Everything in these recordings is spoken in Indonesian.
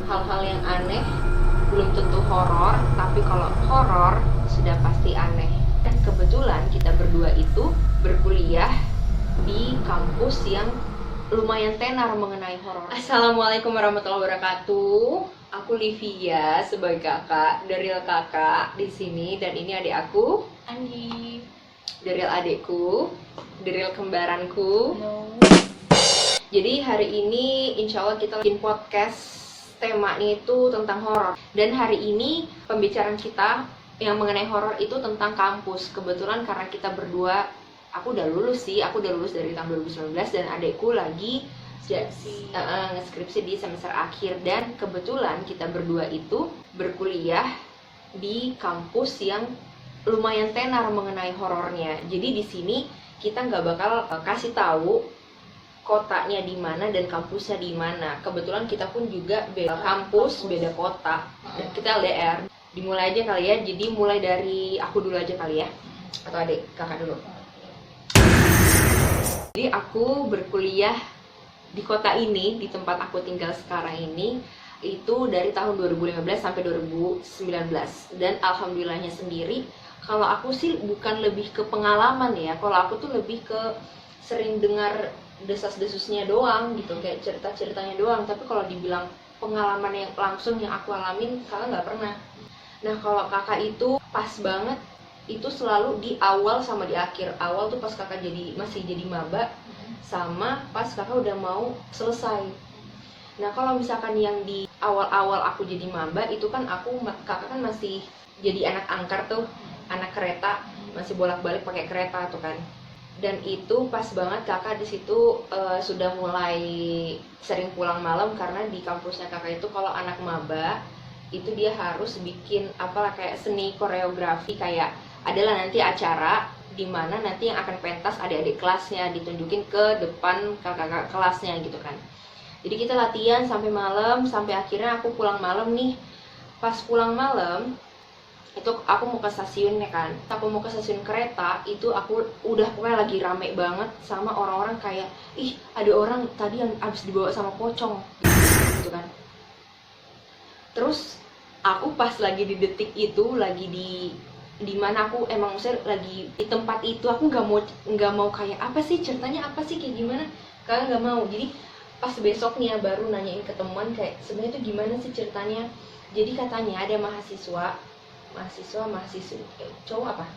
hal-hal yang aneh belum tentu horor, tapi kalau horor sudah pasti aneh. Dan kebetulan kita berdua itu berkuliah di kampus yang lumayan tenar mengenai horor. Assalamualaikum warahmatullahi wabarakatuh. Aku Livia sebagai kakak, Daryl kakak di sini, dan ini adik aku, Andi. Daryl adikku, Daryl kembaranku. No. Jadi hari ini insya Allah kita bikin podcast, temanya itu tentang horor. Dan hari ini pembicaraan kita yang mengenai horor itu tentang kampus. Kebetulan karena kita berdua, aku udah lulus dari tahun 2019, dan adekku lagi ngeskripsi di semester akhir. Dan kebetulan kita berdua itu berkuliah di kampus yang lumayan tenar mengenai horornya. Jadi di sini kita nggak bakal kasih tahu kotanya di mana dan kampusnya di mana. Kebetulan kita pun juga beda kampus, beda kota, dan kita LDR. Dimulai aja kali ya. Jadi mulai dari aku dulu aja kali ya, atau adik kakak dulu. Jadi aku berkuliah di kota ini, di tempat aku tinggal sekarang ini, itu dari tahun 2015 sampai 2019. Dan alhamdulillahnya sendiri, kalau aku sih bukan lebih ke pengalaman ya, kalau aku tuh lebih ke sering dengar desas-desusnya doang gitu, kayak cerita-ceritanya doang. Tapi kalau dibilang pengalaman yang langsung yang aku alamin, kakak nggak pernah. Nah kalau kakak itu pas banget, itu selalu di awal sama di akhir. Awal tuh pas kakak masih jadi maba, sama pas kakak udah mau selesai. Nah kalau misalkan yang di awal-awal aku jadi maba, itu kan kakak kan masih jadi anak angkar tuh, anak kereta, masih bolak-balik pakai kereta tuh kan. Dan itu pas banget kakak di situ sudah mulai sering pulang malam, karena di kampusnya kakak itu kalau anak maba itu dia harus bikin apalah kayak seni koreografi, kayak adalah nanti acara di mana nanti yang akan pentas adik-adik kelasnya ditunjukin ke depan kakak-kakak kelasnya gitu kan. Jadi kita latihan sampai malam, sampai akhirnya aku pulang malam nih. Pas pulang malam itu aku mau ke stasiun ya kan, aku mau ke stasiun kereta, itu aku udah pokoknya lagi rame banget sama orang-orang, kayak ih ada orang tadi yang abis dibawa sama pocong gitu kan. Terus aku pas lagi di detik itu, lagi di mana aku emang maksudnya lagi di tempat itu, aku nggak mau kayak apa sih ceritanya, apa sih kayak gimana, karena nggak mau. Jadi pas besoknya baru nanyain ke teman kayak sebenarnya itu gimana sih ceritanya. Jadi katanya ada mahasiswa cowok apa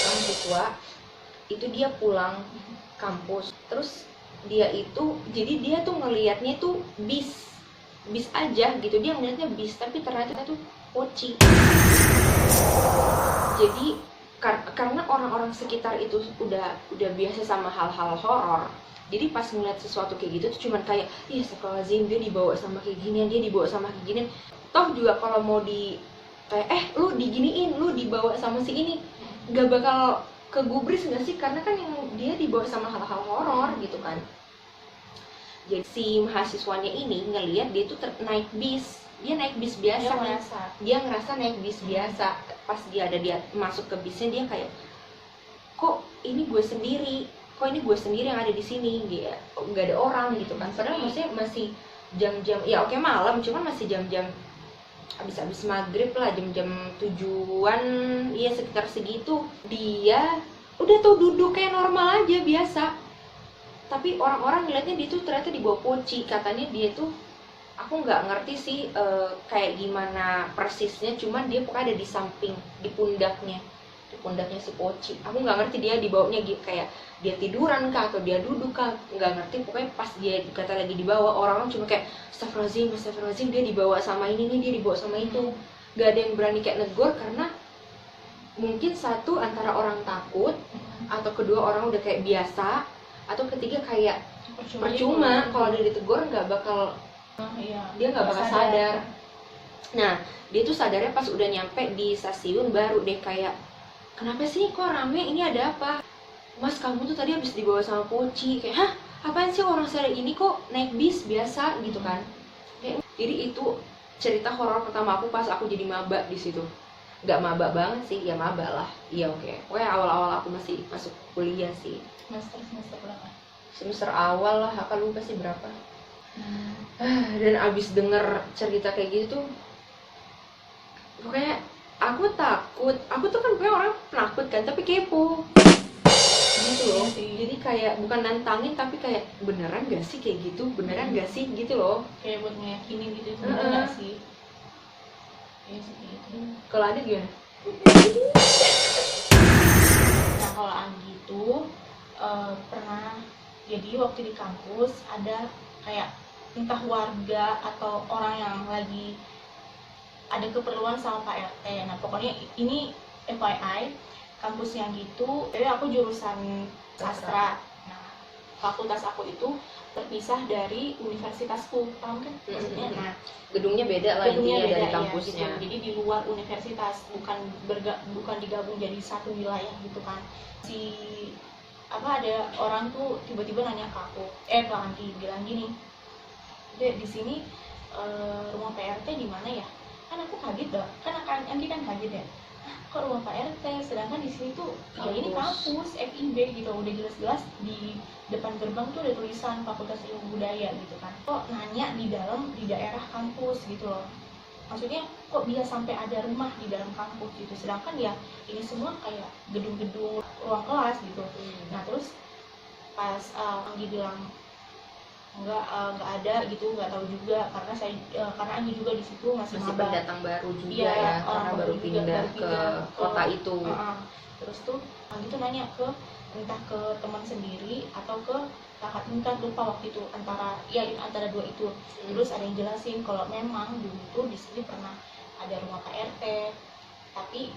mahasiswa itu dia pulang kampus, terus dia itu jadi dia tuh ngelihatnya tuh bis aja gitu, dia ngelihatnya bis, tapi ternyata tuh poci. Jadi karena orang-orang sekitar itu udah biasa sama hal-hal horor, jadi pas ngeliat sesuatu kayak gitu tuh cuman kayak ih astagfirullahaladzim, dia dibawa sama kayak ginian, toh juga kalau mau di kayak lu diginiin, lu dibawa sama si ini, gak bakal kegubris gak sih, karena kan yang dia dibawa sama hal-hal horor gitu kan. Jadi si mahasiswanya ini ngelihat dia tuh naik bis biasa kan, dia ngerasa naik bis biasa. Pas dia masuk ke bisnya, dia kayak kok ini gue sendiri yang ada di sini, dia nggak ada orang gitu kan. Padahal maksudnya masih jam-jam ya oke malam, cuman masih jam-jam habis maghrib lah, jam-jam 7-an ya sekitar segitu. Dia udah tuh duduk kayak normal aja biasa, tapi orang-orang ngeliatnya dia tuh ternyata dibawa poci. Katanya dia tuh, aku nggak ngerti sih kayak gimana persisnya, cuman dia pokoknya ada di samping, di pundaknya si poci. Aku nggak ngerti dia dibawanya kayak dia tiduran kah atau dia duduk kah, nggak ngerti. Pokoknya pas dia kata lagi dibawa, orang-orang cuma kayak astagfirullahaladzim, dia dibawa sama ini nih, dia dibawa sama itu. Nggak ada yang berani kayak negor, karena mungkin satu antara orang takut, atau kedua orang udah kayak biasa, atau ketiga kayak percuma kalau dia ditegur nggak bakal, dia nggak bakal sadar. Nah dia tuh sadarnya pas udah nyampe di stasiun, baru deh kayak kenapa sih kok rame, ini ada apa? Mas kamu tuh tadi habis dibawa sama poci. Kayak hah, apaan sih orang sadar ini kok naik bis biasa gitu kan. Jadi itu cerita horor pertama aku pas aku jadi maba di situ. Nggak maba banget sih, ya maba lah, iya oke. Pokoknya awal-awal aku masih masuk kuliah sih. Semester berapa? Semester awal lah, kakak lupa sih berapa. Dan abis denger cerita kayak gitu tuh pokoknya aku takut. Aku tuh kan pokoknya orang penakut kan, tapi kepo gitu loh. Jadi kayak bukan nantangin tapi kayak beneran gak sih kayak gitu, beneran gak sih gitu loh, kayak buat ngeyakinin gitu bener nggak sih. Iya sih gitu. Kalau ada gimana? Nah kalau Anggi tuh pernah, jadi waktu di kampus ada kayak entah warga atau orang yang lagi ada keperluan sama Pak RT. Nah pokoknya ini FYI, kampusnya gitu, jadi aku jurusan sastra. Nah fakultas aku itu terpisah dari universitasku, paham kan maksudnya? Nah Gedungnya beda lah gedungnya intinya beda dari ya, kampusnya. gitu. Jadi di luar universitas, bukan digabung jadi satu wilayah gitu kan. Ada orang tuh tiba-tiba nanya ke aku, ke Anggi, bilang gini, Dek, di sini rumah PRT di mana ya? Kan aku kaget dah, kan Anggi kan kaget ya. Kok rumah Pak RT, sedangkan di sini tuh ya ini kampus FIB gitu, udah jelas-jelas di depan gerbang tuh ada tulisan Fakultas Ilmu Budaya gitu kan. Kok nanya di daerah kampus gitu loh, maksudnya kok bisa sampai ada rumah di dalam kampus gitu, sedangkan ya ini semua kayak gedung-gedung ruang kelas gitu. Nah terus pas Anggi bilang nggak ada gitu, nggak tahu juga karena Anggi juga di situ masih pendatang baru juga ya, karena baru pindah ke kota itu. Terus tuh Anggi tuh nanya ke entah ke teman sendiri atau ke kakak tingkat, lupa waktu itu, antara dua itu. Terus ada yang jelasin kalau memang dulu tuh di sini pernah ada rumah PRT, tapi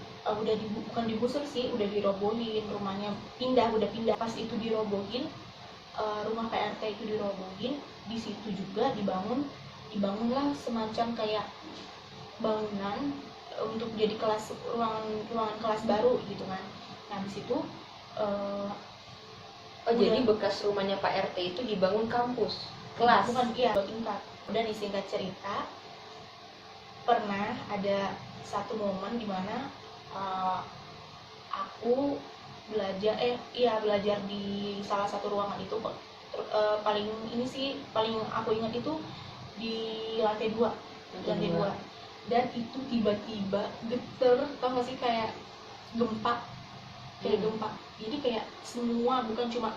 bukan digusur sih, udah dirobohin rumahnya, udah pindah. Pas itu dirobohin, rumah PRT itu dirobohin, di situ juga dibangunlah semacam kayak bangunan untuk jadi ruangan kelas baru gitu kan. Nah di situ jadi bekas rumahnya Pak RT itu dibangun kampus kelas, bukan, iya, tingkat. Dan singkat cerita, pernah ada satu momen dimana aku belajar di salah satu ruangan itu. Paling aku ingat itu di lantai 2. Dan itu tiba-tiba geter, tau gak sih, kayak gempa. Jadi kayak semua, bukan cuma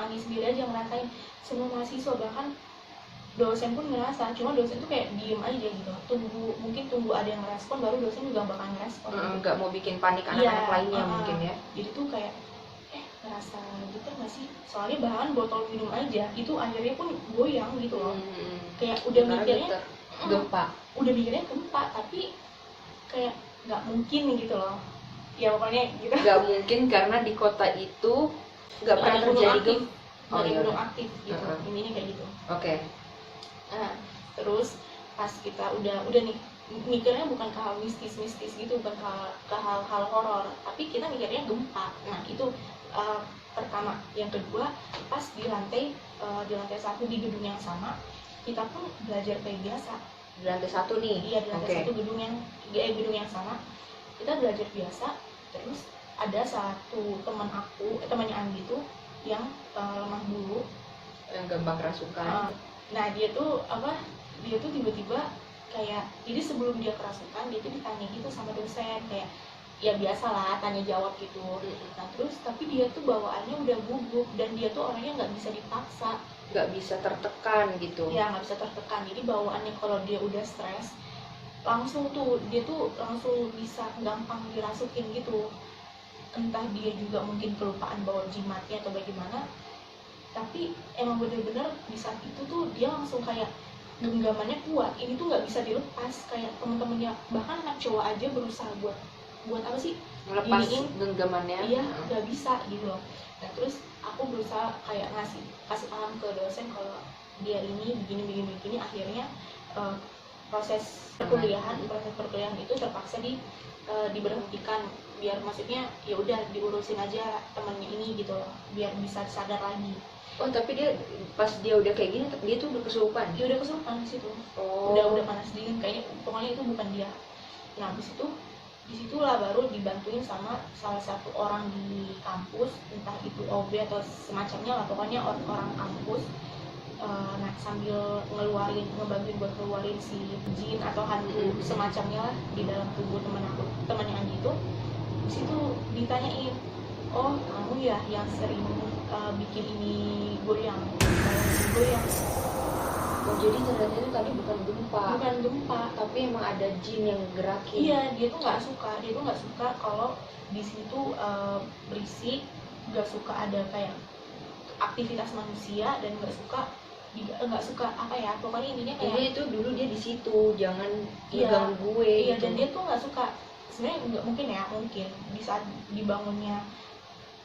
Anggi sendiri aja ngerasain, semua mahasiswa, bahkan dosen pun ngerasa. Cuma dosen tuh kayak diem aja gitu, tunggu ada yang ngerespon, baru dosen juga bakal ngerespon. Nggak mau bikin panik anak-anak lainnya mungkin ya. Jadi tuh kayak ngerasa gitu nggak sih, soalnya bahan botol minum aja itu akhirnya pun goyang gitu loh. Kayak udah mikirnya gempa, tapi kayak nggak mungkin gitu loh ya, pokoknya gitu. Nggak mungkin karena di kota itu nggak pernah terjadi gunung aktif gitu. Ini kayak gitu. Oke. Nah terus pas kita udah nih mikirnya bukan ke hal mistis gitu, bukan ke hal horor, tapi kita mikirnya gempa. Nah itu pertama. Yang kedua, pas di lantai 1 di gedung yang sama, kita pun belajar kayak biasa. Di lantai 1 nih? Iya, di lantai 1 gedung yang sama, kita belajar biasa. Terus ada satu temannya Anggi tuh yang lemah bulu, yang gampang kerasukan. Nah dia tuh tiba-tiba kayak, jadi sebelum dia kerasukan, dia tuh ditanya gitu sama dosen, kayak ya biasalah tanya jawab gitu. Nah terus tapi dia tuh bawaannya udah gugup, dan dia tuh orangnya nggak bisa dipaksa, nggak bisa tertekan gitu ya, nggak bisa tertekan. Jadi bawaannya kalau dia udah stres, dia tuh langsung bisa gampang dirasukin gitu. Entah dia juga mungkin kelupaan bawa jimatnya atau bagaimana, tapi emang bener-bener di saat itu tuh dia langsung kayak genggamannya kuat, ini tuh nggak bisa dilepas. Kayak temen-temennya, bahkan anak cowok aja berusaha buat apa sih, ngelepas genggamannya, iya nggak bisa gitu loh. Nah terus aku berusaha kayak kasih paham ke dosen kalau dia ini begini. Akhirnya proses perkuliahan itu terpaksa diberhentikan, biar maksudnya ya udah diurusin aja temannya ini gitu loh, biar bisa sadar lagi. Oh tapi dia pas dia udah kayak gini dia tuh udah kesurupan? Dia udah kesurupan di situ. Udah panas dingin kayaknya, pokoknya itu bukan dia. Nah disitulah baru dibantuin sama salah satu orang di kampus, entah itu OB atau semacamnya lah, pokoknya orang kampus. sambil ngebantuin buat ngeluarin si jin atau hantu semacamnya lah di dalam tubuh temannya Anji itu. Di situ ditanyain, oh kamu ya yang sering bikin ini goyang. Oh, jadi ternyata itu tadi bukan gempa, tapi emang ada jin yang gerakin. Iya, dia tuh nggak suka kalau di sini tuh berisik, nggak suka ada kayak aktivitas manusia, dan nggak suka apa ya, pokoknya intinya kayak jadi itu dulu dia di situ, jangan Iya. ganggu gue iya, gitu. dan dia tuh nggak suka, sebenarnya nggak mungkin di saat dibangunnya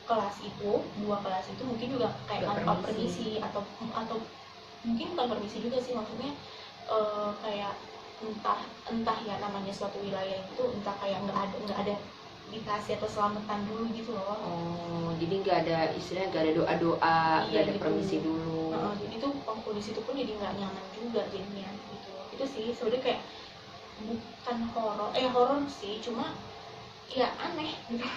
kelas itu, 2 kelas itu mungkin juga kayak Nggak tanpa permisi. permisi atau mungkin bukan permisi juga sih, maksudnya kayak entah ya, namanya suatu wilayah itu entah kayak nggak ada dikasih atau selamatan dulu gitu loh. Oh, jadi nggak ada istilahnya, nggak ada doa-doa, nggak ada gitu. permisi dulu. Jadi tuh waktu di situ pun jadi nggak nyaman juga jadinya gitu. Itu sih sebenarnya kayak bukan horor sih, cuma ya aneh gitu.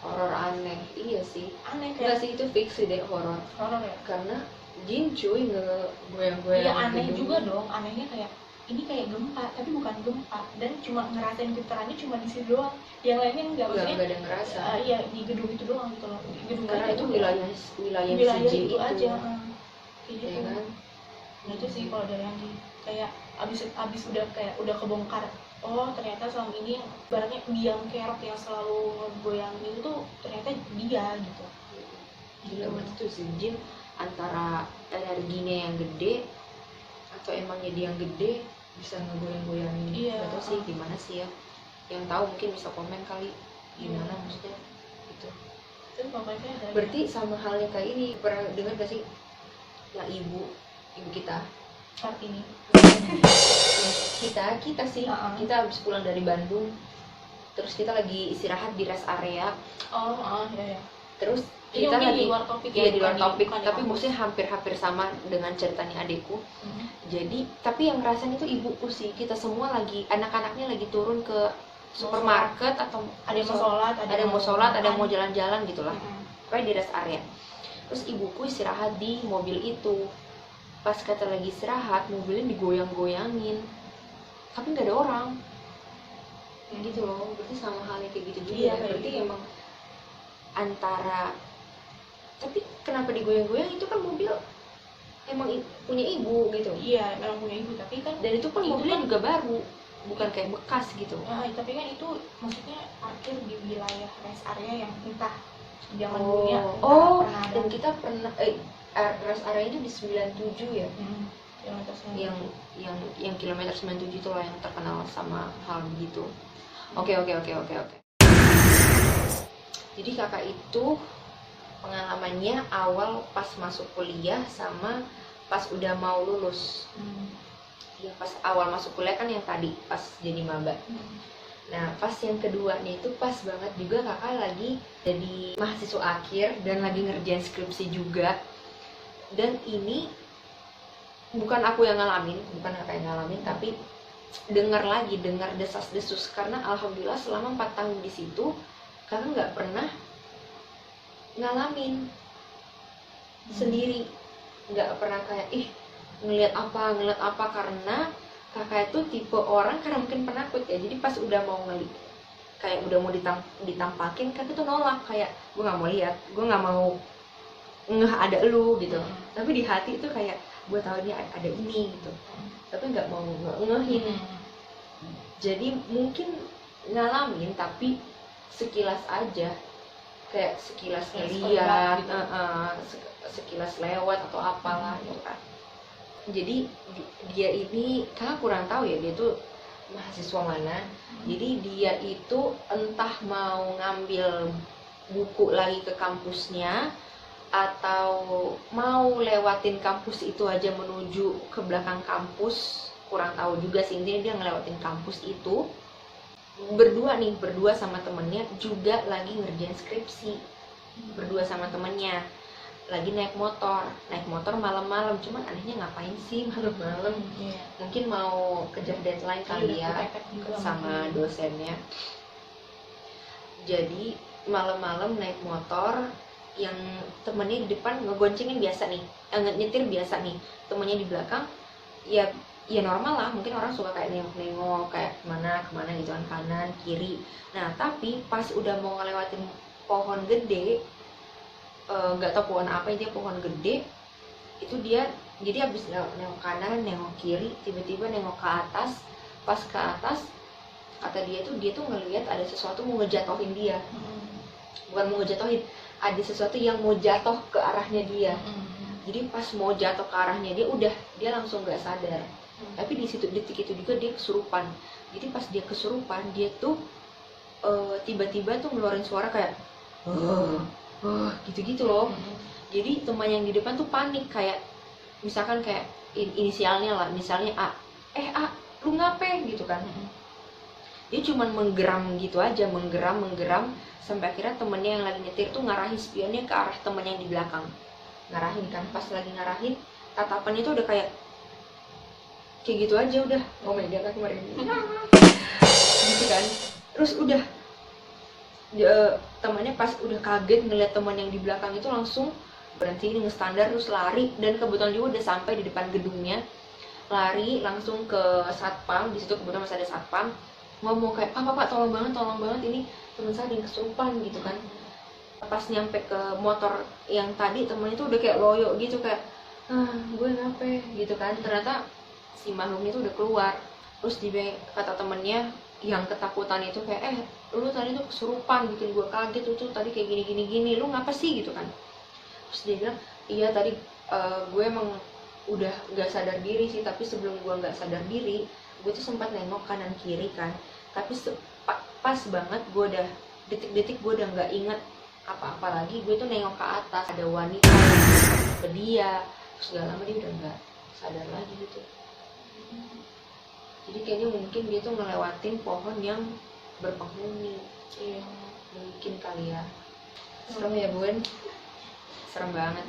Horor aneh, iya sih. Aneh Nggak kayak sih, itu fix sih deh horor. horor ya. Karena jin cuy ngegoyang-goyang. Iya, aneh gedung. juga dong. Anehnya kayak ini kayak gempa tapi bukan gempa, dan cuma ngerasain getarannya cuma di sini doang, yang lainnya enggak, maksudnya nggak ada ngerasa. iya di gedung itu doang gitu loh, di gedung Karena lain itu enggak. wilayah si jin itu aja kayak gitu. ya kan. Nah itu sih kalau dari Andi, kayak abis udah kebongkar, oh ternyata selama ini barangnya biang kerok yang selalu ngegoyangin itu ternyata dia gitu. Gila banget tuh si jin, antara energinya yang gede atau emangnya dia yang gede bisa ngegoyang-goyangin. Iya. Gak tau sih gimana sih ya, yang tahu mungkin bisa komen kali gimana maksudnya gitu. Terus pokoknya ada Berarti sama halnya kayak ini, pernah dengar gak sih yang ibu kita Kartini. kita sih kita habis pulang dari Bandung, terus kita lagi istirahat di rest area, Ya. terus Ini kita mungkin lagi di luar topik iya di luar topik, bukan di tapi kampus. maksudnya hampir sama dengan ceritanya adekku. Jadi tapi yang ngerasain itu ibuku sih, kita semua lagi, anak-anaknya lagi turun ke supermarket atau ada yang mau sholat, ada yang mau sholat, ada yang mau makan. jalan-jalan gitulah, Mm-mm. pokoknya di rest area. Terus ibuku istirahat di mobil itu, pas kata lagi istirahat mobilnya digoyang-goyangin tapi nggak ada orang gitu loh. Berarti sama halnya kayak gitu juga Iya, ya. kayak Berarti gitu. emang antara, tapi kenapa digoyang-goyang, itu kan mobil emang punya ibu gitu, Iya, memang punya ibu, tapi kan dan itu pun itu mobilnya kan- juga baru, bukan kayak bekas gitu. tapi kan itu maksudnya parkir di wilayah rest area yang entah zaman dulunya pernah ada. Dan kita pernah rest area itu di 97 ya, Kilometer 9. yang kilometer 97 itu loh yang terkenal sama hal begitu. Oke. Jadi kakak itu pengalamannya awal pas masuk kuliah sama pas udah mau lulus. Ya pas awal masuk kuliah kan yang tadi pas jadi maba. Nah pas yang kedua nih itu pas banget juga kakak lagi jadi mahasiswa akhir dan lagi ngerjain skripsi juga. Dan ini bukan aku yang ngalamin, bukan kakak yang ngalamin, tapi dengar desas-desus, karena alhamdulillah selama 4 tahun di situ kakak nggak pernah ngalamin sendiri, nggak pernah kayak ngelihat apa, karena kakak itu tipe orang, karena mungkin penakut ya, jadi pas udah mau kayak udah mau ditampakin, kakak tuh nolak, kayak gue nggak mau lihat, gue nggak mau ngeh ada lu gitu. Tapi di hati itu kayak gue tahu dia ada ini gitu, tapi nggak mau ngehin. Jadi mungkin ngalamin tapi sekilas aja, kayak sekilas ngeliat, gitu. sekilas lewat atau apalah gitu kan. Jadi dia ini kakak kurang tahu ya dia tuh mahasiswa mana. Jadi dia itu entah mau ngambil buku lagi ke kampusnya atau mau lewatin kampus itu aja menuju ke belakang kampus, kurang tahu juga sih. Intinya dia ngelewatin kampus itu berdua sama temennya, juga lagi ngerjain skripsi berdua sama temennya, lagi naik motor malam-malam. Cuman anehnya ngapain sih malam-malam? Mungkin mau kejar deadline kali ya sama dosennya. Jadi malam-malam naik motor yang temennya di depan ngegoncengin biasa nih, nyetir biasa nih, temennya di belakang ya ya normal lah, mungkin orang suka kayak nengok-nengok kayak kemana gitu kan, kanan kiri. Nah tapi pas udah mau ngelewatin pohon gede, nggak tahu pohon apa, itu pohon gede itu, dia jadi habis nengok kanan nengok kiri, tiba-tiba nengok ke atas. Pas ke atas, kata dia tuh ngelihat ada sesuatu mau ngejatohin dia. Bukan mau ngejatohin, ada sesuatu yang mau jatuh ke arahnya dia. Jadi pas mau jatuh ke arahnya dia langsung nggak sadar. Tapi di situ detik itu juga dia kesurupan. Jadi pas dia kesurupan, dia tuh tiba-tiba tuh ngeluarin suara kayak gitu-gitu loh. Jadi teman yang di depan tuh panik, kayak misalkan kayak inisialnya lah, misalnya A, A lu ngapain gitu kan. Dia cuman menggeram gitu aja, menggeram sampai akhirnya temennya yang lagi nyetir tuh ngarahin spionnya ke arah temen yang di belakang. Ngarahin kan, pas lagi ngarahin tatapannya tuh udah kayak gitu aja udah. Oh my god, aku kemarin gitu kan. Terus udah temannya pas udah kaget ngeliat teman yang di belakang itu langsung berhenti dengan standar, terus lari. Dan kebetulan juga udah sampai di depan gedungnya, lari langsung ke satpam. Di situ kebetulan masih ada satpam, ngomong kayak pak tolong banget ini teman saya ada yang kesurupan gitu kan. Pas nyampe ke motor yang tadi, temennya tuh udah kayak loyo gitu, kayak gue ngapain gitu kan. Ternyata si makhluknya tuh udah keluar. Terus kata temennya yang ketakutan itu kayak lu tadi tuh kesurupan, bikin gue kaget, lu tuh tadi kayak gini, lu ngapa sih gitu kan. Terus dia bilang iya tadi gue emang udah nggak sadar diri sih, tapi sebelum gue nggak sadar diri gue tuh sempat nengok kanan kiri kan, tapi pas banget gue udah detik-detik gue udah nggak inget apa-apa lagi. Gue tuh nengok ke atas, ada wanita ke dia, terus gak lama dia udah nggak sadar lagi gitu. Jadi kayaknya mungkin dia tuh ngelewatin pohon yang berpenghuni. Mungkin kali ya. Serem ya Bun? Serem banget.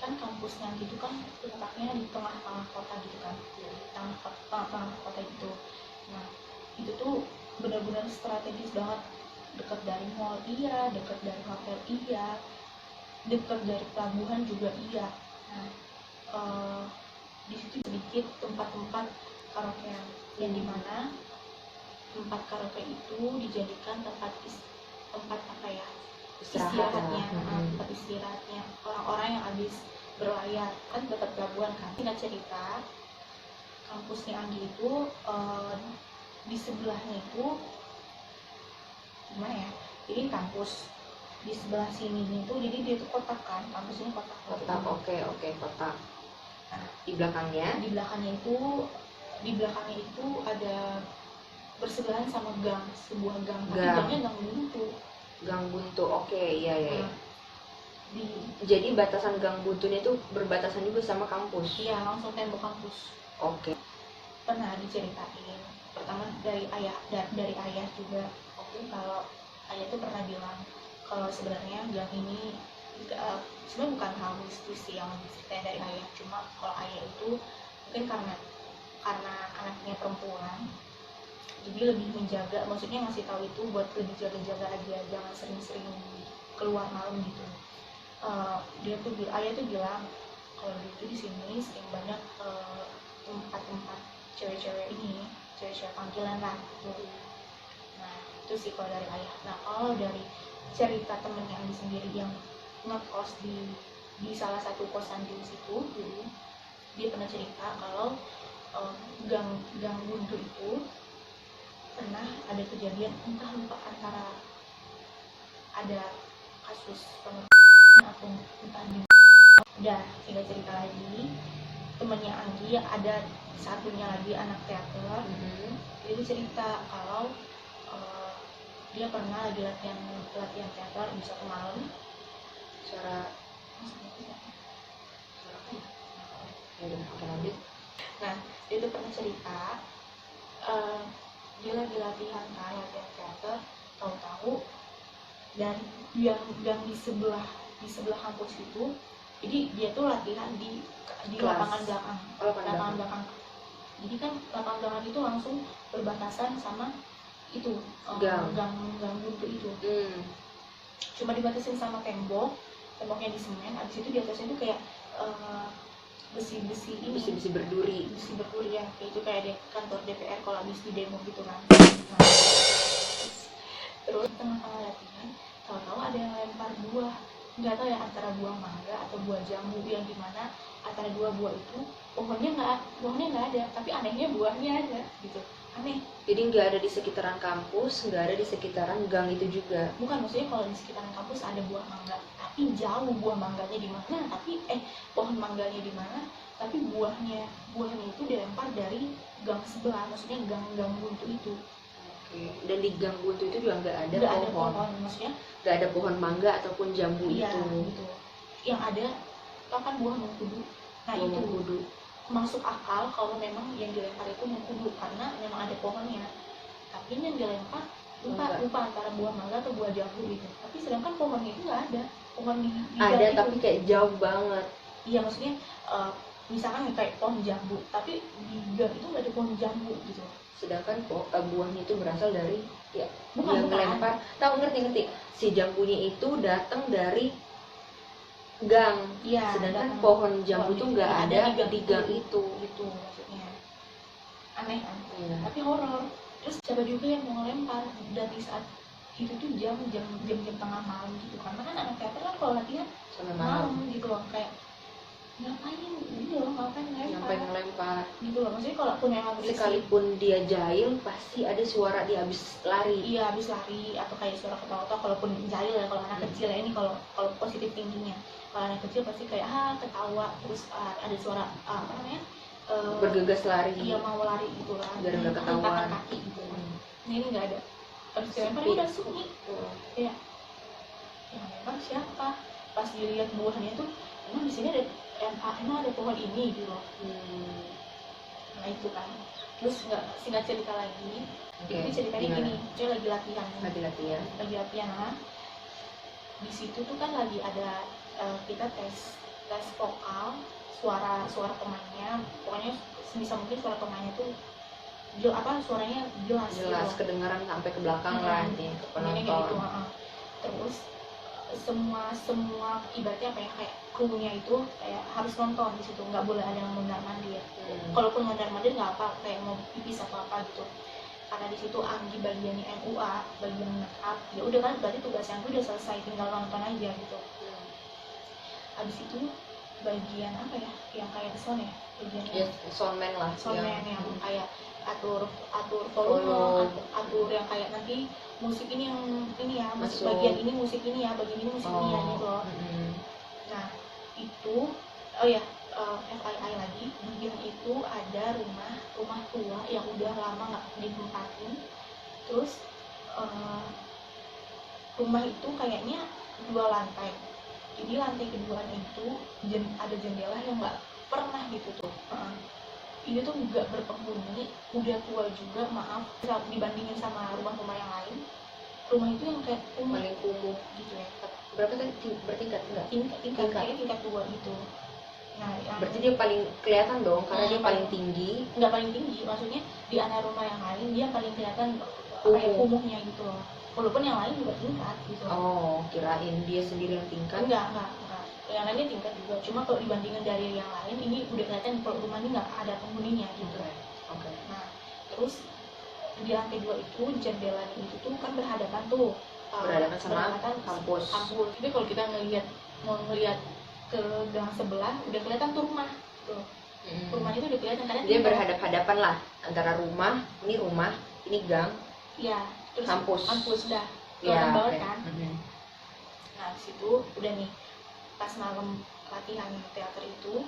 Kan kampusnya gitu kan letaknya di tengah-tengah kota gitu kan, tengah-tengah kota gitu. Nah itu tuh benar-benar strategis banget, dekat dari mall iya, dekat dari hotel iya, dekat dari pelabuhan juga iya. Nah di situ sedikit tempat-tempat karaoke yang dimana tempat karaoke itu dijadikan tempat apa ya, istirahatnya, tempat istirahatnya orang-orang yang habis berlayar kan, dekat pelabuhan kan. Singkat cerita, kampusnya Anggi itu di sebelahnya itu gimana ya, jadi kampus di sebelah sini itu, jadi dia tuh kotak kan, kampus ini kotak. Oke, kotak. Nah, di belakangnya itu ada bersebelahan sama gang, sebuah gang, tapi gangnya gang buntu. Oke, iya. Jadi batasan gang buntunya itu berbatasan juga sama kampus. Iya, langsung tembok kampus. Oke. Pernah diceritain pertama dari ayah juga. Kalau ayah tuh pernah bilang kalau sebenarnya gang ini sebenarnya bukan hal mistis sih yang diceritain dari ayah, cuma kalau ayah itu mungkin karena anaknya perempuan, jadi lebih menjaga, maksudnya ngasih tahu itu buat lebih jaga-jaga aja, jangan sering-sering keluar malam gitu. Ayah tuh bilang kalau itu di sini sering banyak tempat-tempat cewek-cewek panggilan lah gitu. Nah itu sih kalau dari ayah. Nah kalau dari cerita temennya Andi sendiri yang ngekos di salah satu kosan di situ, dia pernah cerita kalau gang buntu itu pernah ada kejadian, entah lupa antara ada kasus pengeroyokan atau entah di. Udah tinggal cerita lagi, temennya Anggi ada satunya lagi anak teater. Jadi cerita kalau dia pernah lagi latihan teater di satu malam. Nah dia tuh pernah cerita dia lagi latihan teater, tahu-tahu dan yang di sebelah kampus itu, jadi dia tuh latihan di lapangan belakang. Jadi kan lapangan belakang itu langsung berbatasan sama itu gang buntu itu. cuma dibatasin sama temboknya di semen, abis itu di atasnya itu kayak besi-besi ini, besi berduri. besi berduri yang kayak itu kayak di kantor DPR kalau habis di demo gitu kan. Nah, terus tengah-tengah latihan tahu-tahu ada yang lempar buah, nggak tahu ya antara buah mangga atau buah jambu, yang dimana antara dua buah itu pohonnya nggak ada, tapi anehnya buahnya ada gitu, aneh. Jadi nggak ada di sekitaran kampus, nggak ada di sekitaran gang itu juga. Bukan, maksudnya kalau di sekitaran kampus ada buah mangga, tapi jauh buah mangganya di mana, tapi pohon mangganya di mana, tapi buahnya itu dilempar dari gang sebelah, maksudnya gang buntu itu. Oke. Dan di gang buntu itu juga nggak ada pohon, maksudnya nggak ada pohon mangga ataupun jambu iya, itu. gitu. Yang ada kan buah mengkudu. Nah Buah itu mengkudu. masuk akal kalau memang yang dilempar itu mengkudu karena memang ada pohonnya, tapi yang dilempar lupa antara buah mangga atau buah jambu gitu. Tapi sedangkan pohonnya itu nggak ada, pohon di ada itu. Tapi kayak jauh banget. Iya, maksudnya misalkan kayak pohon jambu, tapi di gang itu nggak ada pohon jambu gitu. Sedangkan buahnya itu berasal dari Bukan. yang ngelempar. Tahu, ngerti si jambunya itu datang dari gang. Iya, Sedangkan pohon jambu itu nggak ada di gang itu. Gitu maksudnya. Aneh kan? Iya. Tapi horor. Terus siapa juga yang mau ngelempar dari saat itu tuh jam tengah malam gitu, karena kan anak teater kan kalau latihan Sampai malam malam. gitu loh, kayak ngapain gitu loh, ngapain ngelempar gitu loh. Maksudnya kalaupun memang berisik, sekalipun dia jahil pasti ada suara dia habis lari. iya habis lari, atau kayak suara ketawa-tawa kalaupun jahil ya. Kalau anak kecil ya, ini kalau positif tingginya, kalau anak kecil pasti kayak ketawa, terus ada suara apa namanya, Bergegas lari. iya mau lari gitu lah, Biar nggak ketahuan. hentakan kaki gitu. Nah ini nggak ada, habis dilempar udah sunyi. Ya, yang lempar siapa? Pas dilihat buahnya tuh, emang di sini ada emang ada pohon ini gitu loh. Nah itu kan. Terus singkat cerita lagi, jadi ceritanya gini, dia lagi latihan. Lagi latihan, di situ tuh kan lagi ada kita tes vokal, suara pemainnya, pokoknya sebisa mungkin suara pemainnya tuh suaranya jelas gitu. Kedengaran sampai ke belakang lah nih, ke penonton. Gitu, terus semua ibaratnya apa ya, kayak krunya itu kayak harus nonton di situ, nggak boleh ada yang mondar mandir. Kalaupun mondar mandir nggak apa, kayak mau pipis atau apa gitu, karena di situ Anggi bagiannya MUA, bagian make up, ya udah kan berarti tugas yang udah selesai, tinggal nonton aja gitu. Habis itu bagian apa ya, yang kayak sound ya, bagiannya soundman lah, yang kayak atur volume, atur yang kayak nanti musik ini yang ini ya, musik bagian ini musik ini ya, bagian ini musik ini ya gitu loh. Nah itu FYI lagi, di game itu ada rumah tua yang udah lama nggak ditempatin. Terus rumah itu kayaknya 2 lantai, jadi lantai keduanya itu ada jendela yang nggak pernah ditutup. Ini tuh nggak berpenghuni, udah tua juga, maaf, dibandingin sama rumah-rumah yang lain. Rumah itu yang kayak paling kumuh gitu ya. Berapa tadi, bertingkat enggak? Tingkat 2 gitu. Nah, berarti dia paling kelihatan dong, karena dia paling tinggi. Nggak paling tinggi, maksudnya di antara rumah yang lain dia paling kelihatan kayak kumuhnya gitu loh. Walaupun yang lain juga tingkat gitu. Oh, kirain dia sendiri yang tingkat. Enggak. Yang lainnya tingkat juga, cuma kalau dibandingin dari yang lain, ini udah kelihatan kalau rumah ini nggak ada penghuninya gitu. Oke. Nah, terus di lantai 2 itu jendelanya itu tuh kan berhadapan tuh, berhadapan sama kampus. Jadi kalau kita mau ngelihat ke gang sebelah, udah kelihatan tuh rumah tuh. Rumah itu udah kelihatan karena dia berhadap-hadapan lah antara rumah ini gang. Iya, terus kampus dah ya, banget kan. Nah di situ udah nih, pas malam latihan teater itu,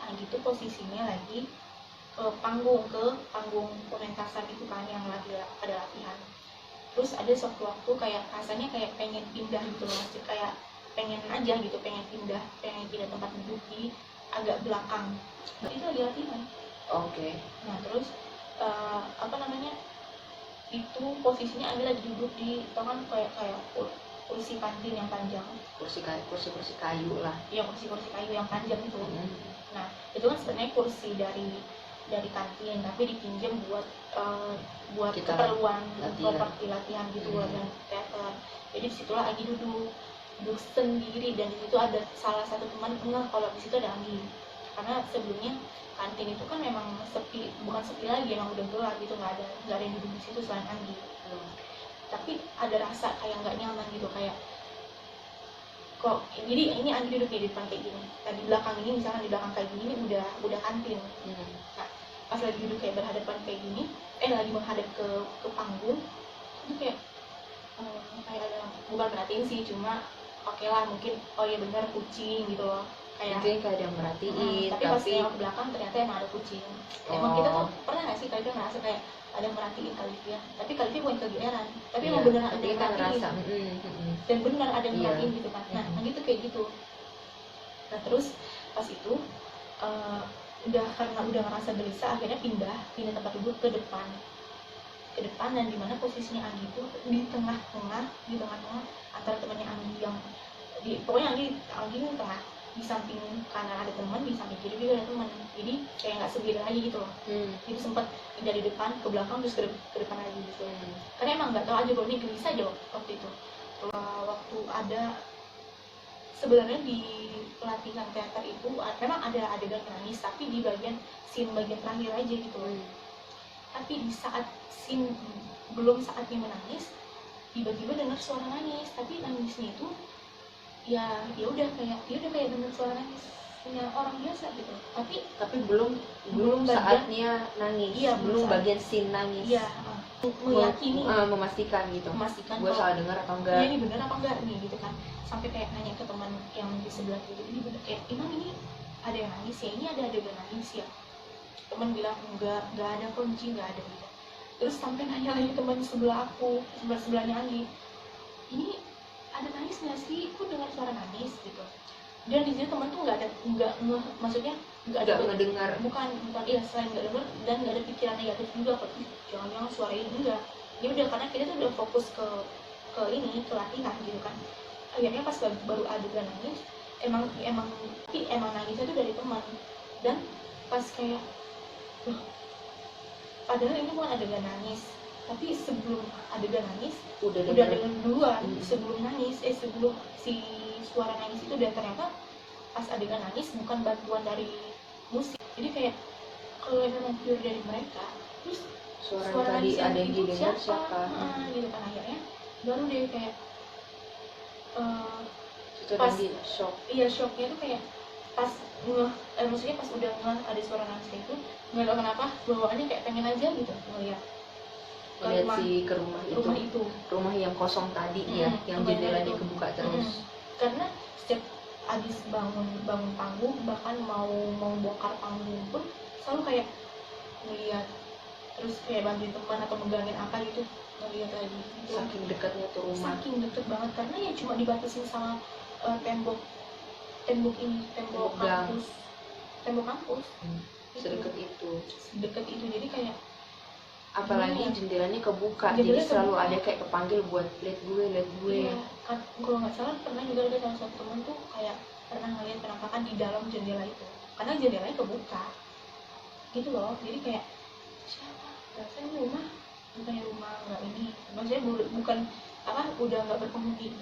Anggi tuh posisinya lagi panggung pementasan itu kan, yang lagi ada latihan. Terus ada suatu waktu kayak rasanya kayak pengen pindah gitu loh, kayak pengen aja gitu, pengen pindah tempat duduk di agak belakang. Nah, itu lagi latihan. Oke. Nah terus itu posisinya Anggi lagi duduk di tangan kayak kursi kantin yang panjang, kursi kayu lah, ya kursi kayu yang panjang itu. Nah itu kan sebenarnya kursi dari kantin, tapi dipinjam buat keperluan properti latihan gitu, latihan teater. Jadi disitulah Anggi duduk sendiri, dan di situ ada salah satu teman ngeh kalau di situ ada Anggi, karena sebelumnya kantin itu kan memang sepi, bukan sepi lagi, emang udah gelap gitu, nggak ada yang duduk di situ selain Anggi. Tapi ada rasa kayak nggak nyaman gitu, kayak kok jadi ini Anggi duduk di depan kayak gini, nah di belakang ini misalnya di belakang kayak gini ini udah kantin. Nah pas lagi duduk kayak berhadapan kayak gini, lagi menghadap ke panggung itu kayak kayak ada, bukan perhatiin sih, cuma oke lah mungkin oh ya benar kucing gitu loh, kayak mungkin kayak ada yang merhatiin, tapi pas nengok ke belakang ternyata emang ada kucing. Emang kita tuh pernah nggak sih kalian ngerasa kayak ada yang merhatiin Kalivia, tapi Kalivia bukan kegeeran, tapi emang beneran ada yang merhatiin, dan benar ada yang merhatiin gitu kan. Nah gitu kayak gitu. Nah terus pas itu karena udah ngerasa gelisah, akhirnya pindah tempat duduk ke depan, dan dimana posisinya Anggi itu di tengah-tengah antara temannya Anggi yang pokoknya Anggi di tengah, di samping kanan ada teman, di samping kiri juga ada teman, jadi kayak nggak sendiri lagi gitu loh. Jadi sempat dari depan ke belakang terus ke depan lagi gitu. Karena emang nggak tahu aja, kalau ini gelisah aja waktu itu. Waktu ada sebenarnya di pelatihan teater itu memang ada adegan nangis, tapi di scene bagian terakhir aja gitu loh. Tapi di saat scene belum saatnya menangis, tiba-tiba dengar suara nangis, tapi nangisnya itu ya udah kayak dengar suara nangis punya orang biasa gitu, tapi belum saatnya nangis. Iya, belum bagian scene nangis. Iya, meyakini, memastikan gue salah dengar atau enggak, ini benar apa enggak nih gitu kan. Sampai kayak nanya ke teman yang di sebelah kiri, ini benar kayak emang ini ada yang nangis ya, ini ada nangis ya. Teman bilang enggak ada kunci, enggak ada gitu. Terus sampai nanya lagi teman sebelah aku, sebelahnya Anggi, ini ada nangis nggak sih? Aku dengar suara nangis gitu. Dan di sini teman tuh maksudnya nggak ada ngedengar, bukan iya, selain nggak dengar dan nggak ada pikiran negatif juga, jangan-jangan suara ini, enggak. Ya udah, karena kita tuh udah fokus ke latihan gitu kan. Akhirnya pas baru adegan nangis, emang nangisnya tuh dari teman. Dan pas kayak padahal ini bukan adegan nangis, tapi sebelum adegan nangis udah dengar duluan. Sebelum nangis sebelum si suara nangis itu, dan ternyata pas adegan nangis bukan bantuan dari musik. Jadi kayak kalau memang pure dari mereka, terus suara tadi ada yang itu didengar siapa? Gitu kan. Akhirnya baru deh kayak pas shock. Iya, shocknya tuh kayak pas maksudnya pas udah ada suara nangis itu, nggak tahu kenapa bawaannya kayak pengen aja gitu ngeliat ke rumah itu, rumah yang kosong tadi ya, yang jendelanya kebuka terus. Karena setiap abis bangun panggung, bahkan mau bongkar panggung pun selalu kayak ngeliat, terus kayak bantuin teman atau megangin apa gitu, ngeliat lagi gitu. Saking dekatnya tuh rumah, saking deket banget, karena ya cuma dibatasin sama tembok kampus. Sedekat itu. Jadi kayak apalagi jendelanya kebuka, jadi selalu ada kayak kepanggil buat lihat gue. Iya, kalau nggak salah pernah juga ada salah satu teman tuh kayak pernah ngeliat penampakan di dalam jendela itu, karena jendelanya kebuka gitu loh. Jadi kayak siapa? Rasanya bukannya rumah nggak ini, maksudnya bukan udah nggak berpenghuni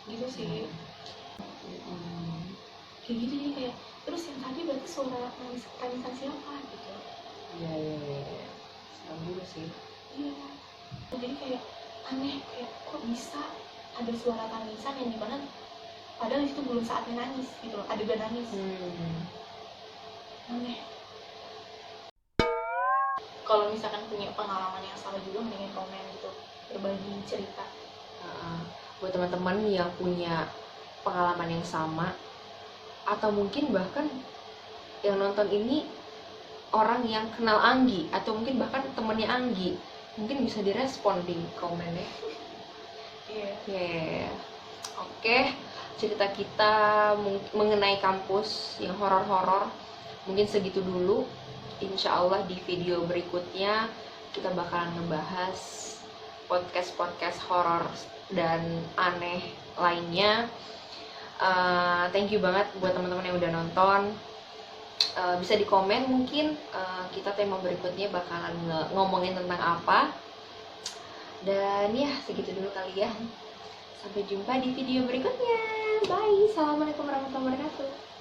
gitu sih. Kayak gitu, jadi kayak terus yang tadi berarti suara tangisan siapa gitu. Iya. Serem juga sih. Iya. Jadi kayak aneh, kayak kok bisa ada suara tangisan yang dimana padahal itu belum saatnya nangis gitu loh, adegan nangis. Aneh. Kalau misalkan punya pengalaman yang sama juga, mendingan komen gitu, berbagi cerita. Buat teman-teman yang punya pengalaman yang sama, atau mungkin bahkan yang nonton ini orang yang kenal Anggi, atau mungkin bahkan temennya Anggi, mungkin bisa direspon di komennya. Iya. Oke, cerita kita mengenai kampus yang horor-horor mungkin segitu dulu. Insya Allah di video berikutnya kita bakalan ngebahas podcast horor dan aneh lainnya. Thank you banget buat teman-teman yang udah nonton. Bisa di komen mungkin kita tema berikutnya bakalan ngomongin tentang apa. Dan ya segitu dulu kali ya. Sampai jumpa di video berikutnya. Bye. Assalamualaikum warahmatullahi wabarakatuh.